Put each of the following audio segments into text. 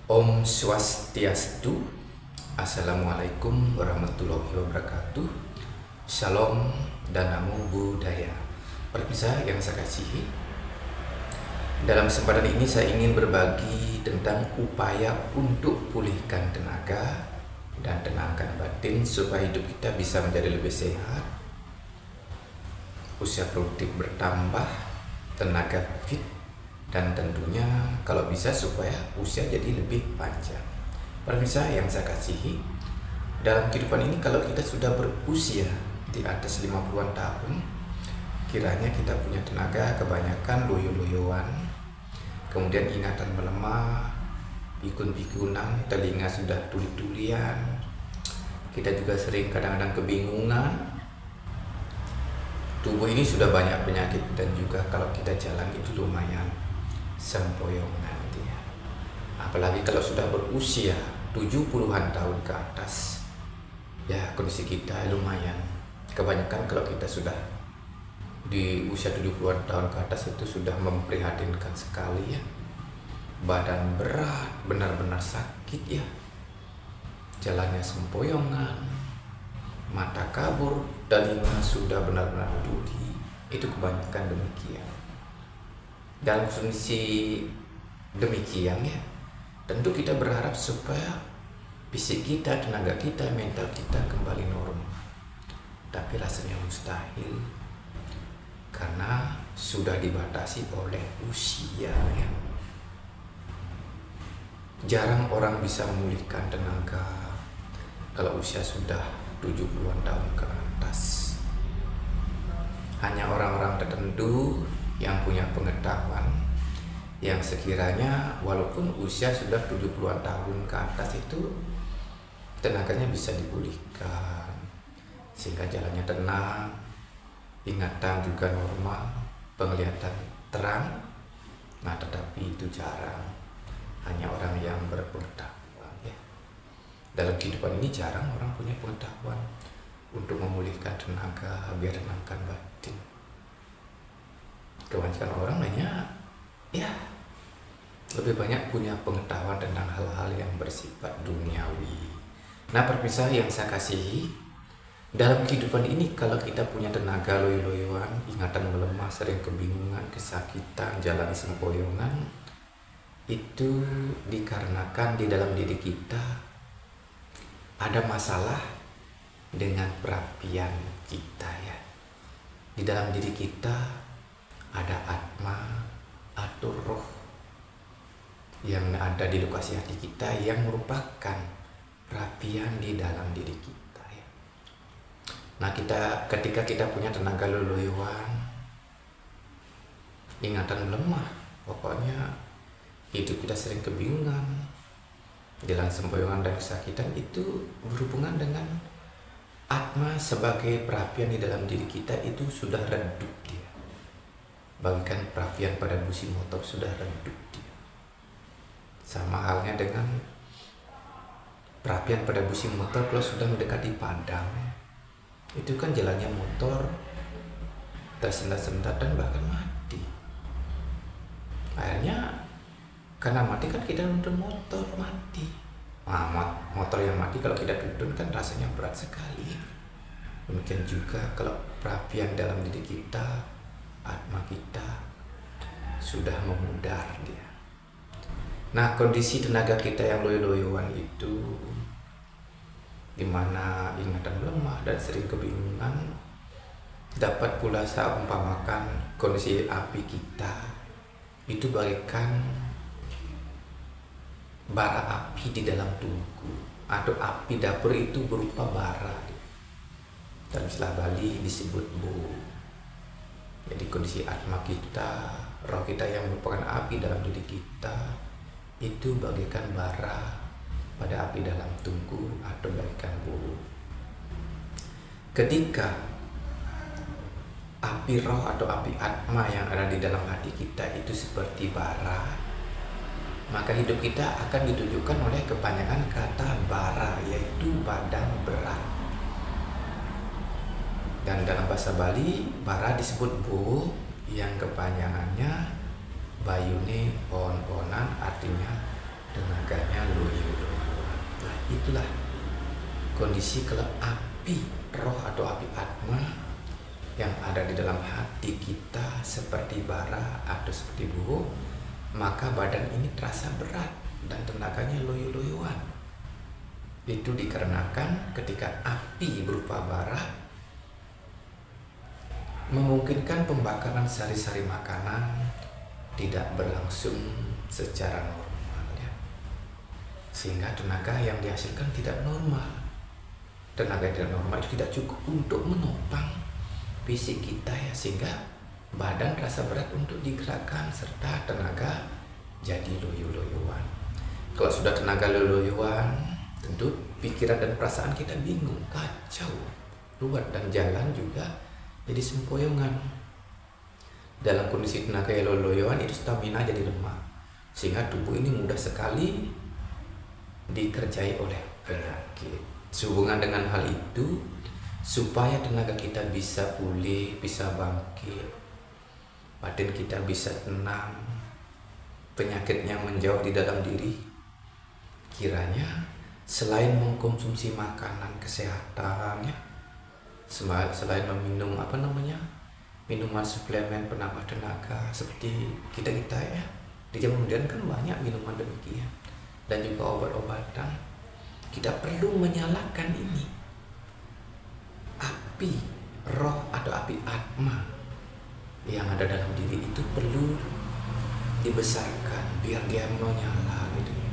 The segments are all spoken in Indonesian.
Om Swastiastu. Assalamualaikum warahmatullahi wabarakatuh. Shalom dan namo buddhaya. Pemirsa yang saya kasihi, dalam kesempatan ini saya ingin berbagi tentang upaya untuk pulihkan tenaga dan tenangkan batin supaya hidup kita bisa menjadi lebih sehat, usia produktif bertambah, tenaga fit, dan tentunya kalau bisa supaya usia jadi lebih panjang. Pemirsa yang saya kasihi, dalam kehidupan ini kalau kita sudah berusia di atas 50-an tahun, kiranya kita punya tenaga kebanyakan loyo-loyoan, kemudian ingatan melemah, pikun-pikunan, telinga sudah tuli-tulian, kita juga sering kadang-kadang kebingungan, tubuh ini sudah banyak penyakit, dan juga kalau kita jalan itu lumayan sempoyongan dia. Apalagi kalau sudah berusia 70-an tahun ke atas, ya kondisi kita lumayan. Kebanyakan kalau kita sudah di usia 70-an tahun ke atas itu sudah memprihatinkan sekali ya. Badan berat, benar-benar sakit ya. Jalannya sempoyongan, mata kabur, telinga sudah benar-benar tuli. Itu kebanyakan demikian. Dalam kondisi demikian ya, tentu kita berharap supaya fisik kita, tenaga kita, mental kita kembali normal. Tapi rasanya mustahil karena sudah dibatasi oleh usia ya. Jarang orang bisa memulihkan tenaga kalau usia sudah 70-an tahun ke atas. Hanya orang-orang tertentu yang punya pengetahuan yang sekiranya walaupun usia sudah 70-an tahun ke atas itu tenaganya bisa dipulihkan sehingga jalannya tenang, ingatan juga normal, penglihatan terang. Nah, tetapi itu jarang, hanya orang yang berpengetahuan ya. Dalam kehidupan ini jarang orang punya pengetahuan untuk memulihkan tenaga biar tenangkan batin. Kebanyakan orang hanya ya lebih banyak punya pengetahuan tentang hal-hal yang bersifat duniawi. Nah, perpisah yang saya kasihi, dalam kehidupan ini kalau kita punya tenaga loyo-loyoan, ingatan melemah, sering kebingungan, kesakitan, jalan sempoyongan, itu dikarenakan di dalam diri kita ada masalah dengan perapian kita ya. Di dalam diri kita ada atma atau roh yang ada di lokasi hati kita yang merupakan perapian di dalam diri kita ya. Nah, ketika kita punya tenaga loyoan, ingatan lemah, pokoknya hidup kita sering kebingungan, jalan sempoyongan dan kesakitan, itu berhubungan dengan atma sebagai perapian di dalam diri kita itu sudah redup dia. Bagikan perapian pada busi motor sudah redup dia. Sama halnya dengan perapian pada busi motor kalau sudah mendekati padang, itu kan jalannya motor tersendat-sendat dan bahkan mati. Akhirnya karena mati kan kita nonton motor mati. Motor yang mati kalau kita duduk kan rasanya berat sekali. Demikian juga kalau perapian dalam diri kita, atma kita sudah memudar dia. Nah, kondisi tenaga kita yang loyo-loyoan itu, dimana ingatan lemah dan sering kebingungan, dapat pula saya umpamakan kondisi api kita itu bagaikan bara api di dalam tungku, atau api dapur itu berupa bara. Dalam istilah Bali disebut bu. Jadi kondisi atma kita, roh kita yang merupakan api dalam diri kita itu bagaikan bara pada api dalam tungku atau bagaikan bu. Ketika api roh atau api atma yang ada di dalam hati kita itu seperti bara, maka hidup kita akan ditujukan oleh kepanjangan kata bara, yaitu badan berat. Dan dalam bahasa Bali, bara disebut bu, yang kepanjangannya bayune on-onan, artinya tenaganya loyo-loyoan. Nah, itulah kondisi kalau api roh atau api atma yang ada di dalam hati kita seperti bara atau seperti buho, maka badan ini terasa berat dan tenaganya loyo-loyoan. Itu dikarenakan ketika api berupa bara memungkinkan pembakaran sari-sari makanan tidak berlangsung secara normal, ya. Sehingga tenaga yang dihasilkan tidak normal. Tenaga tidak normal itu tidak cukup untuk menopang fisik kita, ya, sehingga badan terasa berat untuk digerakkan serta tenaga jadi loyo-loyoan. Kalau sudah tenaga loyo-loyoan, tentu pikiran dan perasaan kita bingung, kacau, ruwet, dan jalan juga jadi sempoyongan. Dalam kondisi tenaga loyo-loyoan itu stamina jadi lemah, sehingga tubuh ini mudah sekali dikerjai oleh penyakit. Sehubungan dengan hal itu, supaya tenaga kita bisa pulih, bisa bangkit, badan kita bisa tenang, penyakitnya menjauh di dalam diri, kiranya selain mengkonsumsi makanan kesehatan, ya, selain meminum minuman suplemen penambah tenaga seperti kita ya, di zaman modern kan banyak minuman demikian, dan juga obat-obatan, kita perlu menyalakan ini api roh atau api atma yang ada dalam diri itu perlu dibesarkan biar dia menyala gitu ya.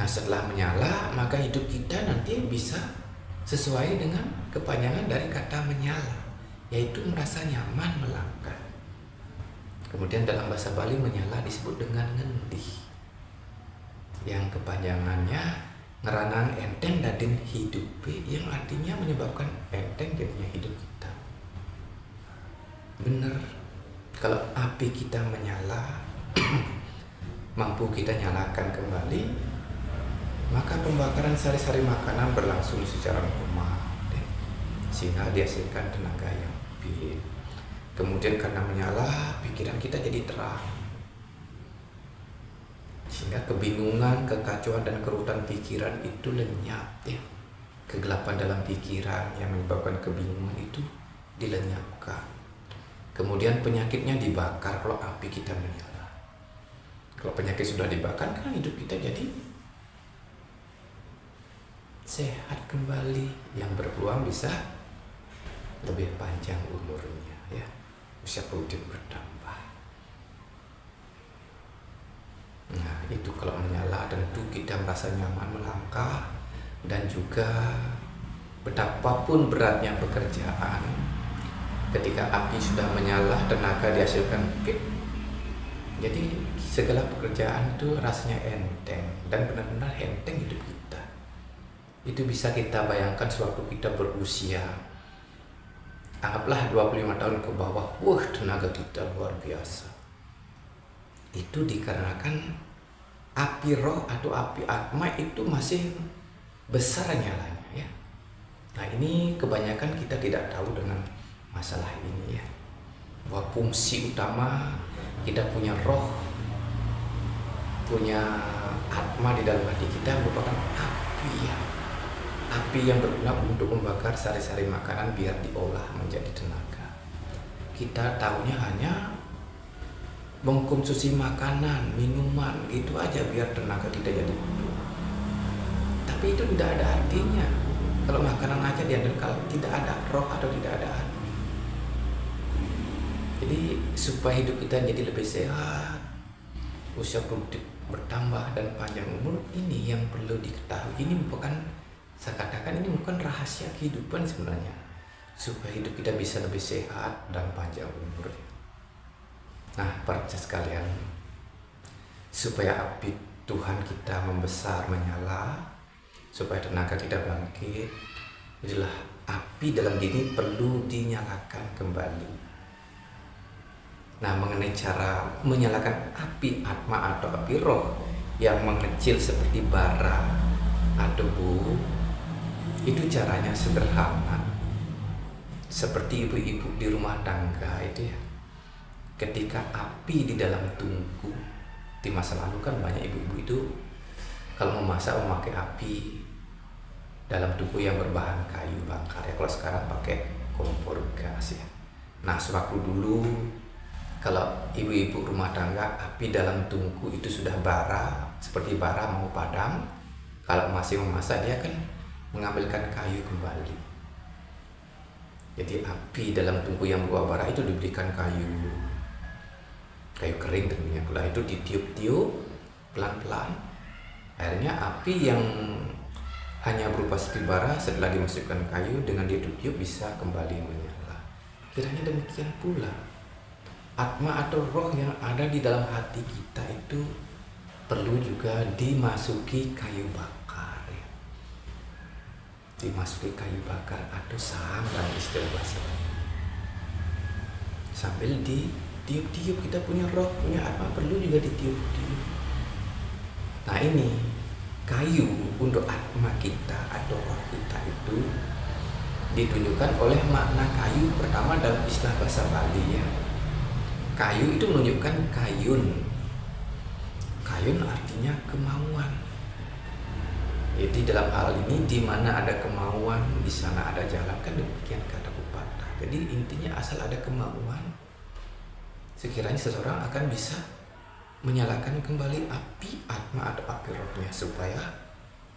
Nah, setelah menyala maka hidup kita nanti bisa sesuai dengan kepanjangan dari kata menyala, yaitu merasa nyaman melangkah. Kemudian dalam bahasa Bali menyala disebut dengan ngendih, yang kepanjangannya ngeranang enteng dadin hidup, yang artinya menyebabkan enteng jadinya hidup kita. Bener, kalau api kita menyala mampu kita nyalakan kembali, maka pembakaran sari-sari makanan berlangsung secara normal, sehingga dihasilkan tenaga yang lebih. Kemudian karena menyala, pikiran kita jadi terang, sehingga kebingungan, kekacauan, dan kerutan pikiran itu lenyap, ya. Kegelapan dalam pikiran yang menyebabkan kebingungan itu dilenyapkan. Kemudian penyakitnya dibakar kalau api kita menyala. Kalau penyakit sudah dibakar, kan hidup kita jadi sehat kembali, yang berpeluang bisa lebih panjang umurnya, ya, usia produktif bertambah. Nah, itu kalau menyala tentu kita merasa nyaman melangkah, dan juga betapapun beratnya pekerjaan, ketika api sudah menyala, tenaga dihasilkan fit. Jadi segala pekerjaan itu rasanya enteng, dan benar-benar enteng hidup kita. Itu bisa kita bayangkan sewaktu kita berusia, anggaplah 25 tahun ke bawah, wah, tenaga kita luar biasa. Itu dikarenakan api roh atau api atma itu masih besar nyalanya, ya. Nah, ini kebanyakan kita tidak tahu dengan masalah ini, ya, bahwa fungsi utama kita punya roh, punya atma di dalam hati kita merupakan api, ya. Api yang berguna untuk membakar sari-sari makanan biar diolah menjadi tenaga. Kita tahunya hanya mengkonsumsi makanan, minuman, gitu aja biar tenaga kita jadi penuh. Tapi itu tidak ada artinya kalau makanan aja diambil, kalau tidak ada roh atau tidak ada hati. Jadi supaya hidup kita jadi lebih sehat, usia produktif bertambah, dan panjang umur, ini yang perlu diketahui. Ini merupakan, saya katakan, ini bukan rahasia kehidupan sebenarnya, supaya hidup kita bisa lebih sehat dan panjang umur. Nah, para sekalian, supaya api Tuhan kita membesar, menyala, supaya tenaga kita bangkit, itulah api dalam diri perlu dinyalakan kembali. Nah, mengenai cara menyalakan api atma atau api roh yang mengecil seperti bara atau bu, itu caranya sederhana. Seperti ibu-ibu di rumah tangga itu, ya. Ketika api di dalam tungku Di masa lalu kan banyak ibu-ibu itu kalau memasak memakai api dalam tungku yang berbahan kayu bakar ya. Kalau sekarang pakai kompor gas ya. Nah, sewaktu dulu kalau ibu-ibu rumah tangga api dalam tungku itu sudah bara, seperti bara mau padam, kalau masih memasak dia kan mengambilkan kayu kembali. Jadi api dalam tungku yang berubah bara itu diberikan kayu kering tentunya. Setelah itu ditiup-tiup pelan-pelan, akhirnya api yang hanya berupa seperti bara setelah dimasukkan kayu dengan ditiup-tiup bisa kembali menyala. Kiranya demikian pula atma atau roh yang ada di dalam hati kita itu perlu juga dimasuki kayu bakar ya. Dimasuki kayu bakar atau saham dalam istilah bahasa, sambil ditiup-tiup. Kita punya roh, punya atma perlu juga ditiup-tiup. Nah, ini kayu untuk atma kita atau roh kita itu ditunjukkan oleh makna kayu. Pertama dalam istilah bahasa Bali ya, kayu itu menunjukkan kayun. Kayun artinya kemauan. Jadi dalam hal ini di mana ada kemauan, di sana ada jalan, kan demikian kata pepatah. Jadi intinya asal ada kemauan, sekiranya seseorang akan bisa menyalakan kembali api atma atau api rohnya supaya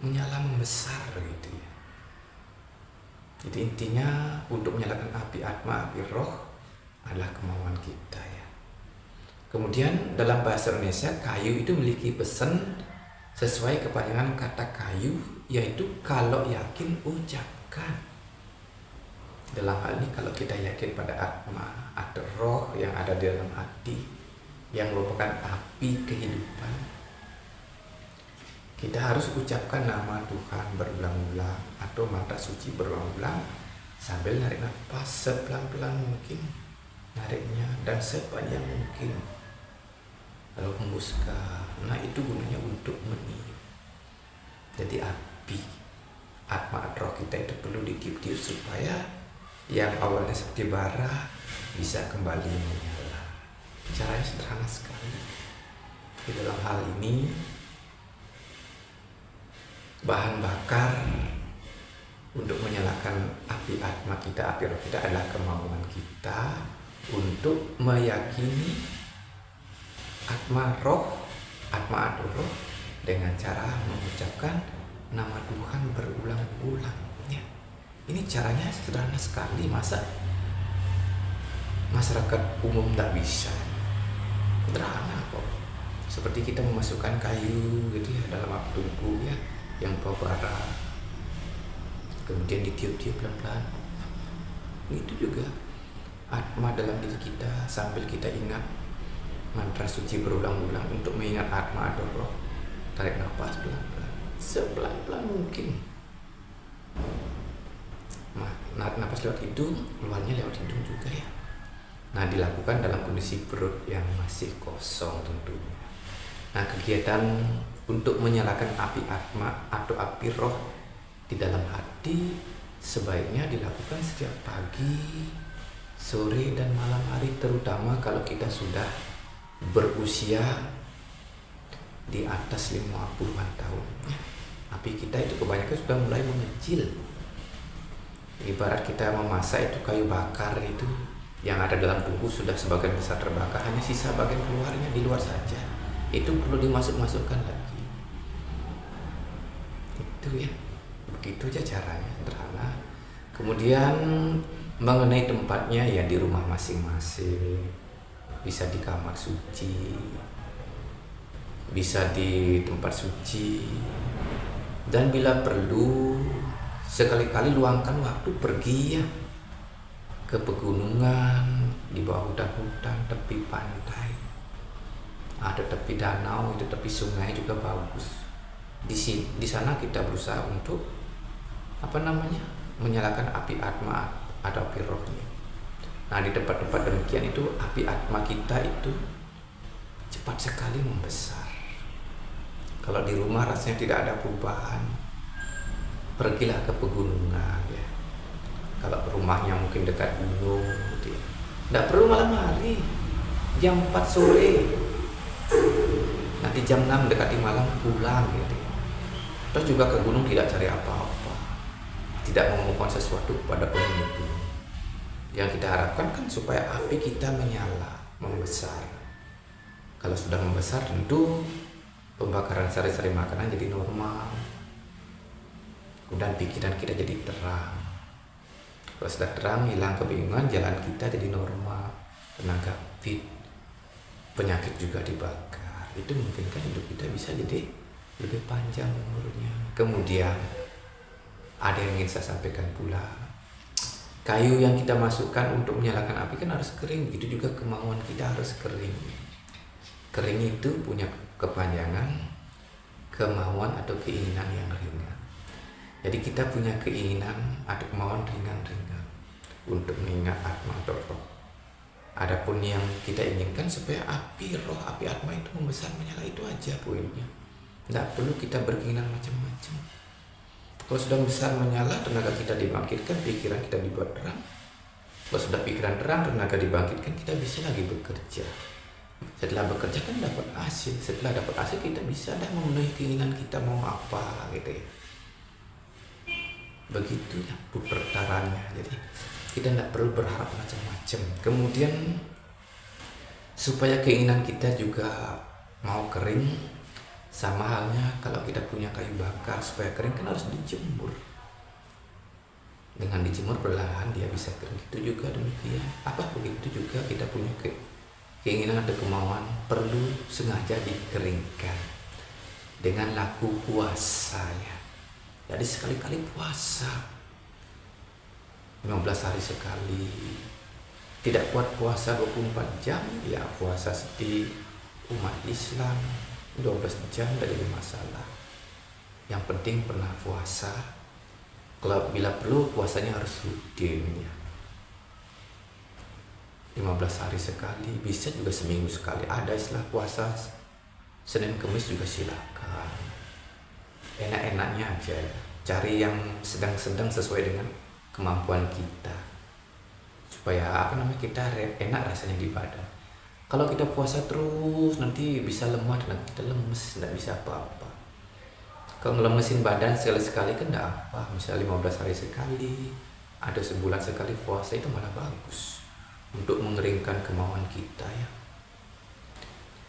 menyala membesar gitu ya. Jadi intinya untuk menyalakan api atma, api roh adalah kemauan kita ya. Kemudian dalam bahasa Indonesia kayu itu memiliki pesan sesuai kepanjangan kata kayu, yaitu kalau yakin ucapkan. Dalam hal ini kalau kita yakin pada atma atau roh yang ada di dalam hati yang merupakan api kehidupan, kita harus ucapkan nama Tuhan berulang-ulang atau mantra suci berulang-ulang sambil narik nafas sepelan-pelan mungkin nariknya dan sepanjang mungkin, lalu hembuskan. Nah, itu gunanya untuk meniup. Jadi api atma roh kita itu perlu ditiup-tiup supaya yang awalnya seperti bara bisa kembali menyala. Caranya sederhana sekali. Di dalam hal ini bahan bakar untuk menyalakan api atma kita, api roh kita adalah kemauan kita untuk meyakini atma atau roh dengan cara mengucapkan nama Tuhan berulang-ulang ya. Ini caranya sederhana sekali, masa masyarakat umum tidak bisa? Sederhana kok. Seperti kita memasukkan kayu gitu ya dalam api tungku ya yang bawa bara, kemudian ditiup-tiup pelan-pelan. Itu juga atma dalam diri kita sambil kita ingat mantra suci berulang-ulang untuk mengingat atma atau roh. Tarik nafas pelan-pelan, sepelan-pelan mungkin. Narik nafas lewat hidung, keluarnya lewat hidung juga ya. Nah, dilakukan dalam kondisi perut yang masih kosong tentunya. Nah, kegiatan untuk menyalakan api atma atau api roh di dalam hati sebaiknya dilakukan setiap pagi, sore, dan malam hari, terutama kalau kita sudah berusia di atas 50-an tahun. Api kita itu kebanyakan sudah mulai mengecil. Ibarat kita memasak itu kayu bakar itu yang ada dalam tungku sudah sebagian besar terbakar, hanya sisa bagian keluarnya di luar saja. Itu perlu dimasukkan lagi. Itu ya, begitu aja caranya, sederhana. Kemudian mengenai tempatnya ya di rumah masing-masing, bisa di kamar suci, bisa di tempat suci, dan bila perlu sekali-kali luangkan waktu pergi ya ke pegunungan, di bawah hutan-hutan, tepi pantai, ada tepi danau, itu tepi sungai juga bagus. Di sana kita berusaha untuk menyalakan api atma atau api rohnya. Nah, di tempat-tempat demikian itu api atma kita itu cepat sekali membesar. Kalau di rumah rasanya tidak ada perubahan, pergilah ke pegunungan ya. Kalau rumahnya mungkin dekat gunung gitu ya, tidak perlu malam hari, jam 4 sore jam 6 dekati malam pulang gitu. Terus juga ke gunung tidak cari apa-apa, tidak menemukan sesuatu pada penghuni gunung. Yang kita harapkan kan supaya api kita menyala, membesar. Kalau sudah membesar tentu pembakaran sari-sari makanan jadi normal, kemudian pikiran kita jadi terang. Kalau sudah terang, hilang kebingungan, jalan kita jadi normal, tenaga fit, penyakit juga dibakar. Itu memungkinkan hidup kita bisa jadi lebih panjang umurnya. Kemudian ada yang ingin saya sampaikan pula, kayu yang kita masukkan untuk menyalakan api kan harus kering, begitu juga kemauan kita harus kering. Kering itu punya kepanjangan kemauan atau keinginan yang ringan. Jadi kita punya keinginan atau kemauan ringan-ringan untuk mengingat atma atau roh. Adapun yang kita inginkan supaya api roh, api atma itu membesar menyala, itu aja poinnya. Tidak perlu kita berkeinginan macam-macam. Kalau sudah besar menyala, tenaga kita dibangkitkan, pikiran kita dibuat terang. Kalau sudah pikiran terang, tenaga dibangkitkan, kita bisa lagi bekerja. Setelah bekerja kan dapat hasil. Setelah dapat hasil kita bisa dah memenuhi keinginan kita mau apa gitu ya. Begitu ya pertaranya. Jadi kita tidak perlu berharap macam-macam. Kemudian supaya keinginan kita juga mau kering, sama halnya kalau kita punya kayu bakar, supaya kering kan harus dijemur. Dengan dijemur perlahan dia bisa kering. Itu juga demikian. Begitu juga kita punya keinginan atau kemauan perlu sengaja dikeringkan dengan laku puasa ya. Jadi sekali-kali puasa 15 hari sekali. Tidak kuat puasa 24 jam, ya puasa seperti umat Islam 12 jam tidak jadi masalah. Yang penting pernah puasa. Kalau bila perlu puasanya harus rutin ya. 15 hari sekali, bisa juga seminggu sekali. Ada istilah puasa Senin Kemis juga silakan. Enak-enaknya aja ya. Cari yang sedang-sedang sesuai dengan kemampuan kita. Supaya kita enak rasanya di badan. Kalau kita puasa terus nanti bisa lemah dan kita lemes, tidak bisa apa-apa. Kalau ngelemesin badan sekali-sekali kan tidak apa. Misalnya 15 hari sekali, ada sebulan sekali puasa, itu malah bagus untuk mengeringkan kemauan kita ya.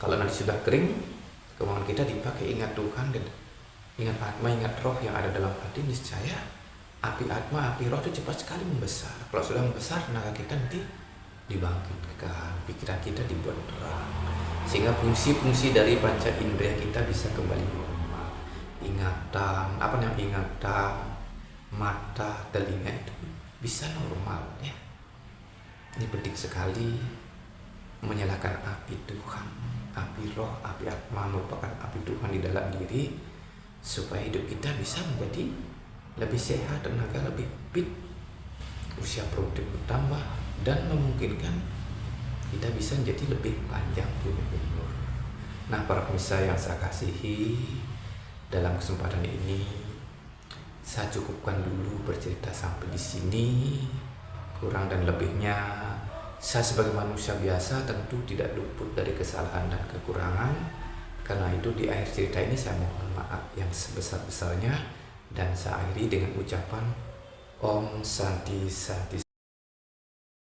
Kalau nanti sudah kering, kemauan kita dipakai ingat Tuhan dan ingat atma, ingat roh yang ada dalam hati, niscaya api atma, api roh itu cepat sekali membesar. Kalau sudah membesar, tenaga kita nanti dibangkitkan, pikiran kita dibuat terang, sehingga fungsi-fungsi dari panca indera kita bisa kembali normal. Ingatan, ingatan, mata, telinga itu bisa normal ya. Ini penting sekali menyalakan api Tuhan, api roh, api atma merupakan api Tuhan di dalam diri, supaya hidup kita bisa menjadi lebih sehat, tenaga lebih fit, usia produktif bertambah, dan memungkinkan kita bisa menjadi lebih panjang punya umur. Nah, para pemirsa yang saya kasihi, dalam kesempatan ini saya cukupkan dulu bercerita sampai di sini. Kurang dan lebihnya saya sebagai manusia biasa tentu tidak luput dari kesalahan dan kekurangan. Karena itu di akhir cerita ini saya mohon maaf yang sebesar-besarnya, dan saya akhiri dengan ucapan Om Santi Santi